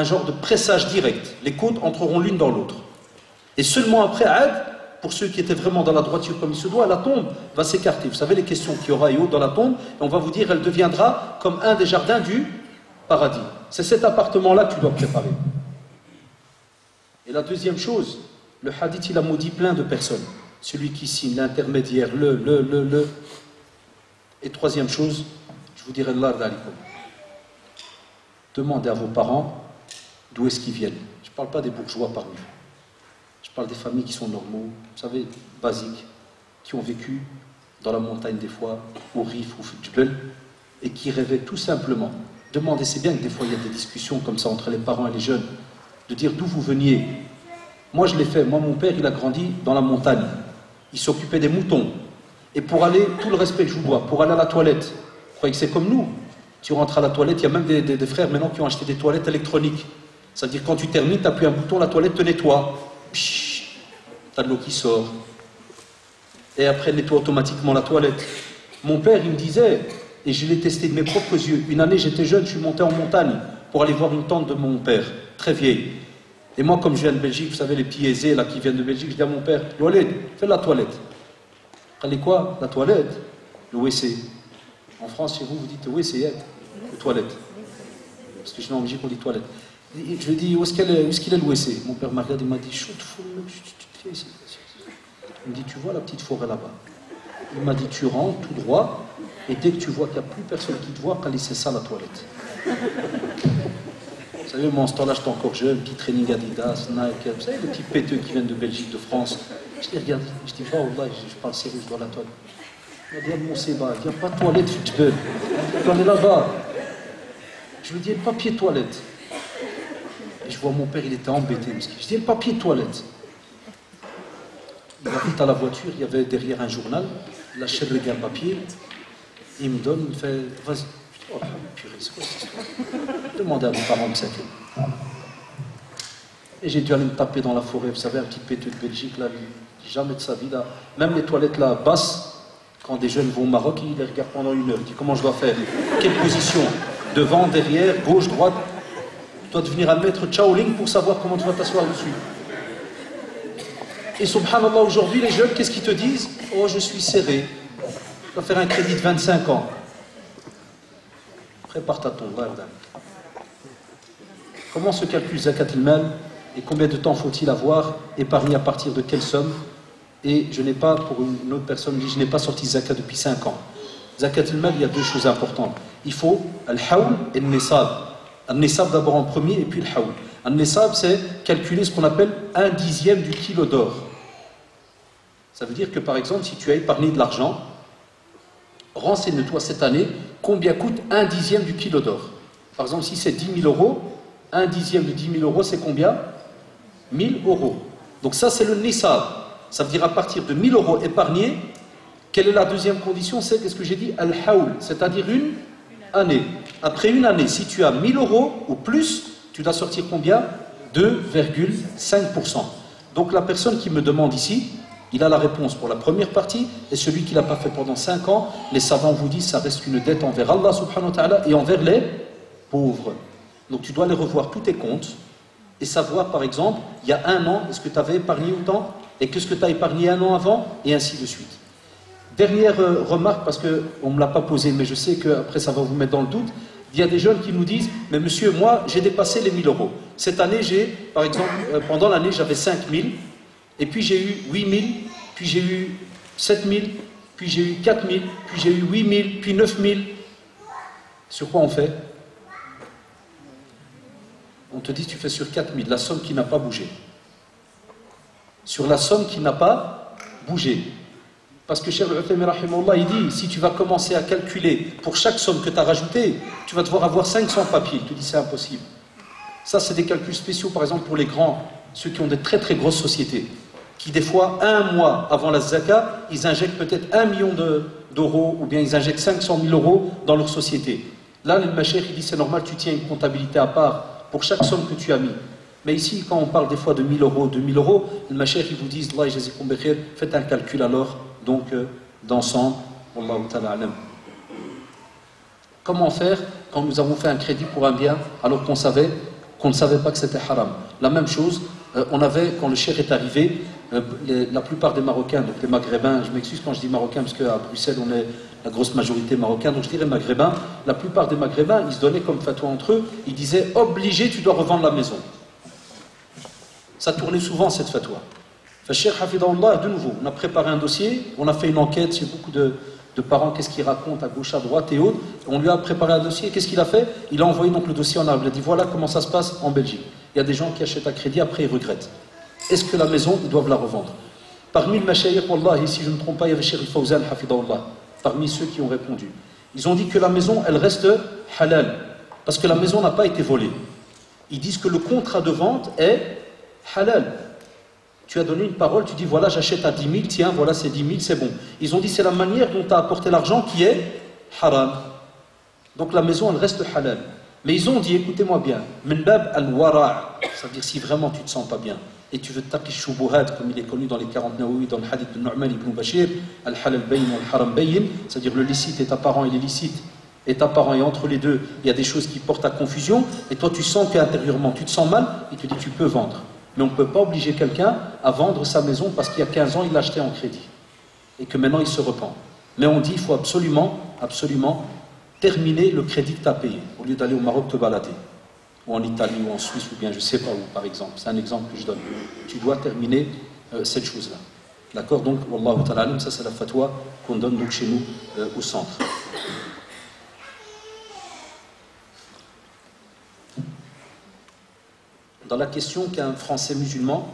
un genre de pressage direct. Les côtes entreront l'une dans l'autre. Et seulement après, pour ceux qui étaient vraiment dans la droiture comme il se doit, la tombe va s'écarter. Vous savez les questions qu'il y aura et autres dans la tombe, et on va vous dire, elle deviendra comme un des jardins du paradis. C'est cet appartement-là que tu dois préparer. Et la deuxième chose, le hadith, il a maudit plein de personnes. Celui qui signe, l'intermédiaire, Et troisième chose, je vous dirai Allah d'alikum. Demandez à vos parents d'où est-ce qu'ils viennent. Je ne parle pas des bourgeois parmi vous. Je parle des familles qui sont normaux, vous savez, basiques, qui ont vécu dans la montagne des fois, au Rif, au Fudjbel, et qui rêvaient tout simplement. Demandez, c'est bien que des fois il y a des discussions comme ça entre les parents et les jeunes, de dire d'où vous veniez. Moi je l'ai fait, moi mon père il a grandi dans la montagne, il s'occupait des moutons, et pour aller, tout le respect que je vous dois, pour aller à la toilette, vous croyez que c'est comme nous? Tu rentres à la toilette, il y a même des frères maintenant qui ont acheté des toilettes électroniques. C'est-à-dire quand tu termines, tu appuies un bouton, la toilette te nettoie. T'as de l'eau qui sort. Et après, nettoie automatiquement la toilette. Mon père, il me disait, et je l'ai testé de mes propres yeux, une année j'étais jeune, je suis monté en montagne pour aller voir une tante de mon père, très vieille. Et moi, comme je viens de Belgique, vous savez, les petits aisés là qui viennent de Belgique, je dis à mon père, Walid, fais la toilette. Allez quoi? La toilette? Le WC. En France, chez vous, vous dites WC, le toilette. Parce que chez nous, en Belgique, on dit toilette. Je lui dis, où est-ce qu'il est le WC? Mon père m'a regardé, il m'a dit, chut, il me dit, tu vois la petite forêt là-bas? Il m'a dit, tu rentres tout droit, et dès que tu vois qu'il n'y a plus personne qui te voit, c'est ça la toilette. Vous savez, moi en ce temps-là, j'étais encore jeune, petit training Adidas, Nike, vous savez, les petits péteux qui viennent de Belgique, de France. Je les regarde, je dis, oh là, je parle sérieux, je dois la toilette. Il m'a dit, mon Séba, il n'y a pas de toilette, tu peux. On est là-bas. Je lui dis, le papier toilette. Et je vois mon père, il était embêté. Je dis, le papier toilette. Il arrive à la voiture, il y avait derrière un journal, il achète le gars papier, il me donne, il me fait, vas-y. Je dis, oh purée, c'est quoi cette histoire? Demandez à vos parents de ça. Et j'ai dû aller me taper dans la forêt, vous savez, un petit péteux de Belgique, là, jamais de sa vie, là. Même les toilettes, là, basses, quand des jeunes vont au Maroc, ils les regardent pendant une heure. Ils disent, comment je dois faire? Quelle position? Devant, derrière, gauche, droite? Tu dois devenir un maître Shaolin pour savoir comment tu vas t'asseoir dessus. Et subhanallah, aujourd'hui, les jeunes, qu'est-ce qu'ils te disent? Oh, je suis serré. Tu vas faire un crédit de 25 ans. Prépare ta tombe. Comment se calcule Zakat al-Mal et combien de temps faut-il avoir? Épargné à partir de quelle somme? Et je n'ai pas, pour une autre personne, je n'ai pas sorti Zakat depuis 5 ans. Zakat al-Mal, il y a deux choses importantes. Il faut al-Hawl et al-Nisab. Al-Nisab d'abord en premier et puis le Hawl. Al-Nisab, c'est calculer ce qu'on appelle 1/10 du kilo d'or. Ça veut dire que par exemple, si tu as épargné de l'argent, renseigne-toi cette année combien coûte 1/10 du kilo d'or. Par exemple, si c'est 10 000 euros, 1/10 de 10 000 euros, c'est combien? 1000 euros. Donc ça, c'est le Nisab. Ça veut dire à partir de 1000 euros épargnés, quelle est la deuxième condition? C'est, qu'est-ce que j'ai dit? Al-Hawl, c'est-à-dire une année. Après une année, si tu as 1000 euros ou plus, tu dois sortir combien? 2,5%. Donc la personne qui me demande ici, il a la réponse pour la première partie, et celui qui ne l'a pas fait pendant 5 ans, les savants vous disent ça reste une dette envers Allah subhanahu wa ta'ala et envers les pauvres. Donc tu dois aller revoir tous tes comptes et savoir par exemple, il y a un an, est-ce que tu avais épargné autant? Et qu'est-ce que tu as épargné un an avant? Et ainsi de suite. Dernière remarque, parce qu'on ne me l'a pas posée, mais je sais qu'après ça va vous mettre dans le doute. Il y a des jeunes qui nous disent, mais monsieur, moi j'ai dépassé les 1000 euros. Cette année, par exemple, pendant l'année j'avais 5000, et puis j'ai eu 8000, puis j'ai eu 7000, puis j'ai eu 4000, puis j'ai eu 8000, puis 9000. Sur quoi on fait? On te dit, tu fais sur 4000, la somme qui n'a pas bougé. Sur la somme qui n'a pas bougé. Parce que Cheikh Al-Uthaymin rahimahullah, il dit, si tu vas commencer à calculer pour chaque somme que tu as rajoutée, tu vas devoir avoir 500 papiers. Il te dit, c'est impossible. Ça, c'est des calculs spéciaux, par exemple, pour les grands, ceux qui ont des très très grosses sociétés, qui des fois, un mois avant la Zaka, ils injectent peut-être 1 million d'euros, ou bien ils injectent 500 000 euros dans leur société. Là, le Macheikh, il dit, c'est normal, tu tiens une comptabilité à part pour chaque somme que tu as mis. Mais ici, quand on parle des fois de 1000 euros, 2000 euros, le Macheikh, ils vous disent, faites un calcul alors, donc d'ensemble, Wallahu ta'ala alam. Comment faire quand nous avons fait un crédit pour un bien alors qu'on savait qu'on ne savait pas que c'était haram. La même chose, on avait, quand le cheikh est arrivé, la plupart des Marocains, donc les Maghrébins, je m'excuse quand je dis Marocains, parce qu'à Bruxelles, on est la grosse majorité marocain, donc je dirais Maghrébins, la plupart des Maghrébins, ils se donnaient comme fatwa entre eux, ils disaient, obligé, tu dois revendre la maison. Ça tournait souvent, cette fatwa. Cheikh Hafidahullah, de nouveau, on a préparé un dossier, on a fait une enquête sur beaucoup de parents, qu'est-ce qu'ils racontent à gauche, à droite et autres. On lui a préparé un dossier, qu'est-ce qu'il a fait? Il a envoyé donc le dossier en arabe. Il a dit voilà comment ça se passe en Belgique. Il y a des gens qui achètent à crédit, après ils regrettent. Est-ce que la maison, ils doivent la revendre? Parmi le mashayikh, wallahi, si je ne me trompe pas, il y avait Cheikh Fawzan Hafidahullah, parmi ceux qui ont répondu. Ils ont dit que la maison, elle reste halal, parce que la maison n'a pas été volée. Ils disent que le contrat de vente est halal. Tu as donné une parole, tu dis voilà j'achète à 10 000, tiens voilà c'est 10 000, c'est bon. Ils ont dit c'est la manière dont tu as apporté l'argent qui est haram. Donc la maison elle reste halal. Mais ils ont dit écoutez-moi bien, min bab al-wara', ça veut dire si vraiment tu te sens pas bien et tu veux taqi shubuhat comme il est connu dans les 40 Nawawi, dans le hadith de Nu'man ibn Bashir, al-halal bayin wal-haram bayin, c'est-à-dire le licite est apparent et l'illicite est apparent et entre les deux il y a des choses qui portent à confusion et toi tu sens qu'intérieurement tu te sens mal, il te dit tu peux vendre. Mais on ne peut pas obliger quelqu'un à vendre sa maison parce qu'il y a 15 ans, il l'a acheté en crédit. Et que maintenant, il se repent. Mais on dit qu'il faut absolument, absolument terminer le crédit que tu as payé. Au lieu d'aller au Maroc te balader. Ou en Italie, ou en Suisse, ou bien je ne sais pas où, par exemple. C'est un exemple que je donne. Tu dois terminer cette chose-là. D'accord? Donc, Wallahu ta'ala, ça c'est la fatwa qu'on donne donc chez nous au centre. Dans la question qu'un Français musulman,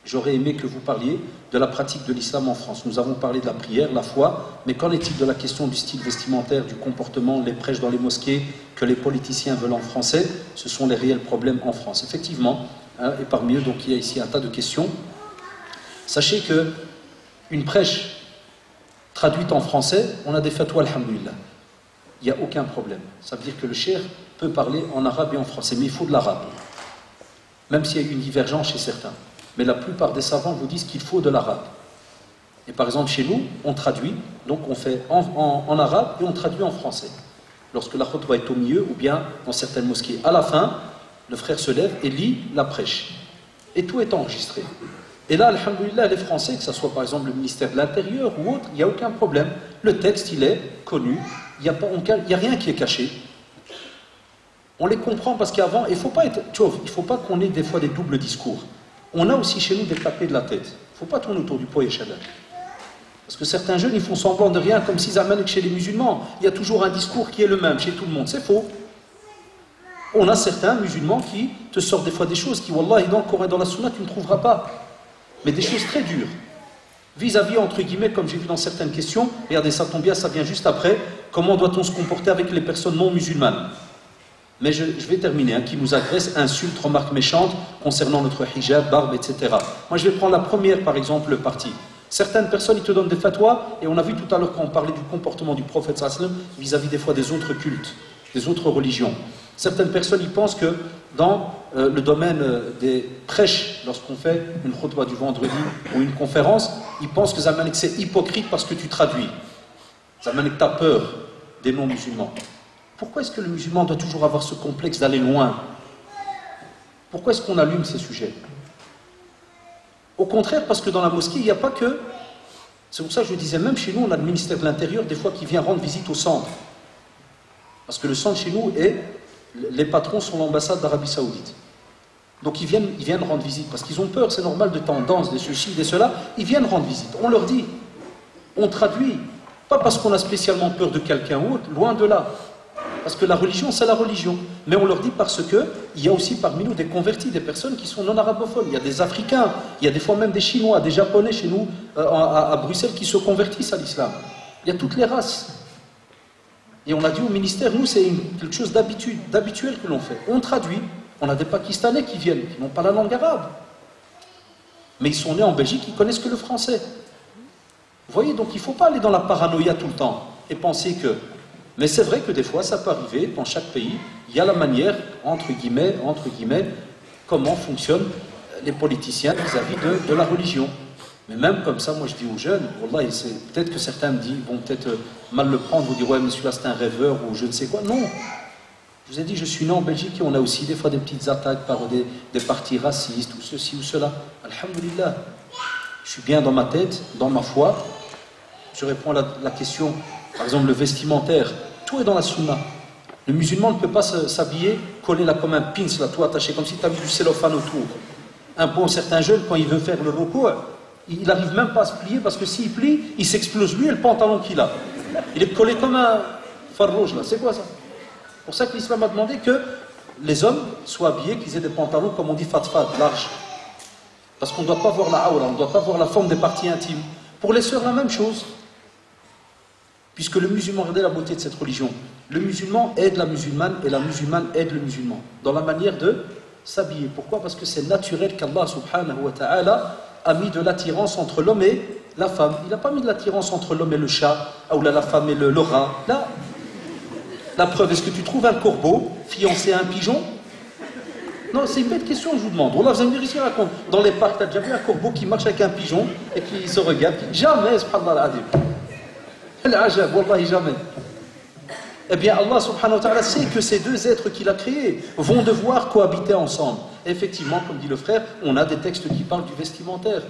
j'aurais aimé que vous parliez de la pratique de l'islam en France. Nous avons parlé de la prière, la foi, mais qu'en est-il de la question du style vestimentaire, du comportement, les prêches dans les mosquées que les politiciens veulent en français? Ce sont les réels problèmes en France. Effectivement, hein, et parmi eux, donc, il y a ici un tas de questions. Sachez que une prêche traduite en français, on a des fatwas, alhamdulillah. Il n'y a aucun problème. Ça veut dire que le cheikh peut parler en arabe et en français, mais il faut de l'arabe. Même s'il y a eu une divergence chez certains. Mais la plupart des savants vous disent qu'il faut de l'arabe. Et par exemple, chez nous, on traduit, donc on fait en arabe et on traduit en français. Lorsque la khutba est au milieu, ou bien dans certaines mosquées. À la fin, le frère se lève et lit la prêche. Et tout est enregistré. Et là, alhamdoulilah, les Français, que ce soit par exemple le ministère de l'Intérieur ou autre, il n'y a aucun problème. Le texte, il est connu. Il n'y a rien qui est caché. On les comprend parce qu'avant, il ne faut pas qu'on ait des fois des doubles discours. On a aussi chez nous des tapés de la tête. Il ne faut pas tourner autour du pot et chaleur. Parce que certains jeunes, ils font semblant de rien, comme s'ils amènent que chez les musulmans, il y a toujours un discours qui est le même chez tout le monde. C'est faux. On a certains musulmans qui te sortent des fois des choses qui, wallah, dans le Coran et dans la Sunna, tu ne trouveras pas. Mais des choses très dures. Vis-à-vis, entre guillemets, comme j'ai vu dans certaines questions, regardez, ça tombe bien, ça vient juste après, comment doit-on se comporter avec les personnes non musulmanes? Mais je vais terminer, hein, qui nous agressent, insultes, remarques méchantes concernant notre hijab, barbe, etc. Moi, je vais prendre la première, par exemple, partie. Certaines personnes, ils te donnent des fatwas, et on a vu tout à l'heure quand on parlait du comportement du prophète sallam vis-à-vis des fois des autres cultes, des autres religions. Certaines personnes, ils pensent que dans le domaine des prêches, lorsqu'on fait une khutba du vendredi ou une conférence, ils pensent que c'est hypocrite parce que tu traduis. Ça que tu as peur des non-musulmans. Pourquoi est-ce que le musulman doit toujours avoir ce complexe d'aller loin? Pourquoi est-ce qu'on allume ces sujets? Au contraire, parce que dans la mosquée, il n'y a pas que... C'est pour ça que je disais, même chez nous, on a le ministère de l'Intérieur, des fois, qui vient rendre visite au centre. Parce que le centre chez nous, les patrons sont l'ambassade d'Arabie Saoudite. Donc ils viennent rendre visite, parce qu'ils ont peur, c'est normal, de tendances, de ceci, de cela. Ils viennent rendre visite. On leur dit, on traduit. Pas parce qu'on a spécialement peur de quelqu'un ou autre, loin de là. Parce que la religion, c'est la religion. Mais on leur dit parce qu'il y a aussi parmi nous des convertis, des personnes qui sont non arabophones. Il y a des Africains, il y a des fois même des Chinois, des Japonais chez nous, à Bruxelles, qui se convertissent à l'islam. Il y a toutes les races. Et on a dit au ministère, nous, c'est quelque chose d'habituel que l'on fait. On traduit. On a des Pakistanais qui viennent, qui n'ont pas la langue arabe. Mais ils sont nés en Belgique, ils connaissent que le français. Vous voyez, donc il ne faut pas aller dans la paranoïa tout le temps et penser que... Mais c'est vrai que des fois, ça peut arriver, dans chaque pays, il y a la manière, entre guillemets, comment fonctionnent les politiciens vis-à-vis de la religion. Mais même comme ça, moi je dis aux jeunes, wallah, peut-être que certains vont peut-être mal le prendre, vous dire, ouais, mais celui-là c'est un rêveur ou je ne sais quoi. Non. Je vous ai dit, je suis né en Belgique et on a aussi des fois des petites attaques par des partis racistes ou ceci ou cela. Alhamdulillah, je suis bien dans ma tête, dans ma foi. Je réponds à la question, par exemple le vestimentaire, tout est dans la sunna. Le musulman ne peut pas s'habiller, coller là comme un pins, là, tout attaché, comme si tu avais du cellophane autour. Un bon certain jeune, quand il veut faire le repos, il n'arrive même pas à se plier parce que s'il plie, il s'explose lui et le pantalon qu'il a. Il est collé comme un phare rouge là, c'est quoi ça? C'est pour ça que l'islam a demandé que les hommes soient habillés, qu'ils aient des pantalons, comme on dit, fat-fat, larges. Parce qu'on ne doit pas voir la aura, on ne doit pas voir la forme des parties intimes. Pour les sœurs, la même chose. Puisque le musulman, regardez la beauté de cette religion, le musulman aide la musulmane et la musulmane aide le musulman dans la manière de s'habiller. Pourquoi? Parce que c'est naturel qu'Allah subhanahu wa ta'ala a mis de l'attirance entre l'homme et la femme. Il n'a pas mis de l'attirance entre l'homme et le chat, ou la femme et le rat. Là, la preuve, est-ce que tu trouves un corbeau fiancé à un pigeon? Non, c'est une bête question, je vous demande. Wallah, vous allez me dire ici, raconte. Dans les parcs, tu as déjà vu un corbeau qui marche avec un pigeon et qui se regarde? Jamais, subhanallah al-adim. Al-ajab, wallahi, jamais. Eh bien, Allah subhanahu wa ta'ala sait que ces deux êtres qu'il a créés vont devoir cohabiter ensemble. Et effectivement, comme dit le frère, on a des textes qui parlent du vestimentaire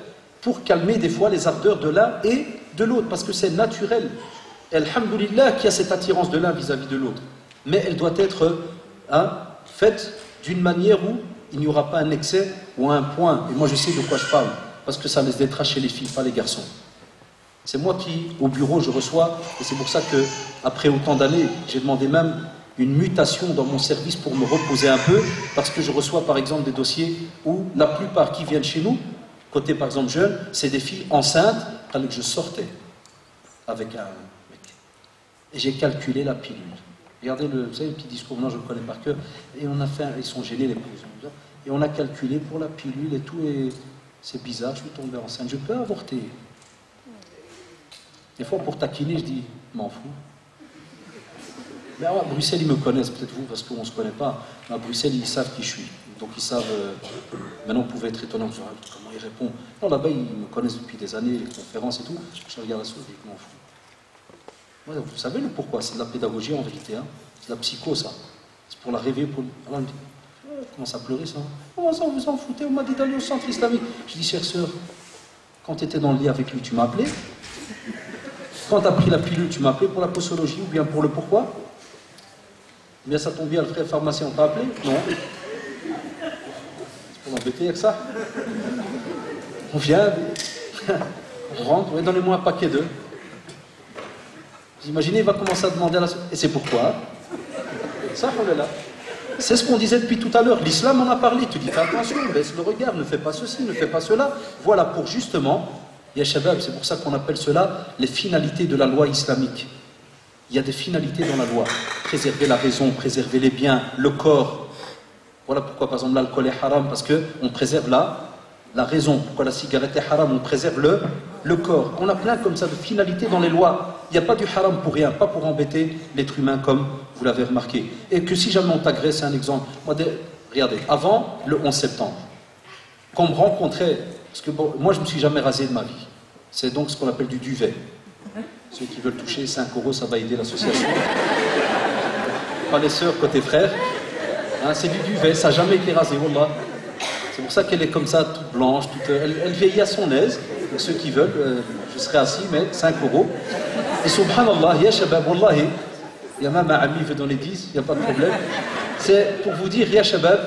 pour calmer des fois les ardeurs de l'un et de l'autre, parce que c'est naturel. Alhamdulillah qu'il y a cette attirance de l'un vis-à-vis de l'autre. Mais elle doit être faite d'une manière où il n'y aura pas un excès ou un point. Et moi, je sais de quoi je parle, parce que ça laisse des traces chez les filles, pas les garçons. C'est moi qui, au bureau, je reçois, et c'est pour ça que, après autant d'années, j'ai demandé même une mutation dans mon service pour me reposer un peu, parce que je reçois par exemple des dossiers où la plupart qui viennent chez nous, côté par exemple jeune, c'est des filles enceintes, alors que je sortais avec un mec. Et j'ai calculé la pilule. Regardez, vous savez, le petit discours, non, je le connais par cœur, et on a fait, ils sont gênés les prisons, et on a calculé pour la pilule et tout, et c'est bizarre, je suis tombé enceinte, je peux avorter. Des fois, pour taquiner, je dis, m'en fous. Mais à Bruxelles, ils me connaissent, peut-être vous, parce qu'on ne se connaît pas. Mais à Bruxelles, ils savent qui je suis. Donc, ils savent. Maintenant, on pouvait être étonnant, comment il répond. Non, là-bas, ils me connaissent depuis des années, les conférences et tout. Je regarde la chose, je dis, m'en fous. Ouais, vous savez le pourquoi? C'est de la pédagogie en vérité. Hein. C'est de la psycho, ça. C'est pour la rêver. Alors, elle me dit, commence à pleurer, ça. Comment ça, vous en foutez? On m'a dit d'aller au centre islamique. Je dis, chère sœur, quand tu étais dans le lit avec lui, tu m'as appelé? Quand tu as pris la pilule, tu m'as appelé pour la posologie ou bien pour le pourquoi? Bien ça tombe bien, le frère pharmacien, on t'a appelé? Non. C'est pour m'embêter avec ça. On vient, on rentre, ouais, donnez-moi un paquet d'œufs. Vous imaginez, il va commencer à demander à la... Et c'est pourquoi? Ça, on est là. C'est ce qu'on disait depuis tout à l'heure. L'islam en a parlé. Tu dis, fais attention, baisse le regard, ne fais pas ceci, ne fais pas cela. Voilà, pour justement... Ya Shabab, c'est pour ça qu'on appelle cela les finalités de la loi islamique. Il y a des finalités dans la loi. Préserver la raison, préserver les biens, le corps. Voilà pourquoi, par exemple, l'alcool est haram, parce qu'on préserve la raison. Pourquoi la cigarette est haram? On préserve le corps. On a plein comme ça de finalités dans les lois. Il n'y a pas du haram pour rien, pas pour embêter l'être humain, comme vous l'avez remarqué. Et que si jamais on t'agresse, c'est un exemple. Regardez, avant le 11 septembre, quand on me rencontrait... Parce que bon, moi, je ne me suis jamais rasé de ma vie. C'est donc ce qu'on appelle du duvet. Ceux qui veulent toucher 5 €, ça va aider l'association. Pas les sœurs côté frères. Hein, c'est du duvet, ça n'a jamais été rasé, wallah. C'est pour ça qu'elle est comme ça, toute blanche, elle vieillit à son aise. Donc ceux qui veulent, je serai assis, mais 5 €. Et subhanallah, ya shabab, wallahi, il y a même un ami qui veut donner 10, il n'y a pas de problème. C'est pour vous dire, ya shabab,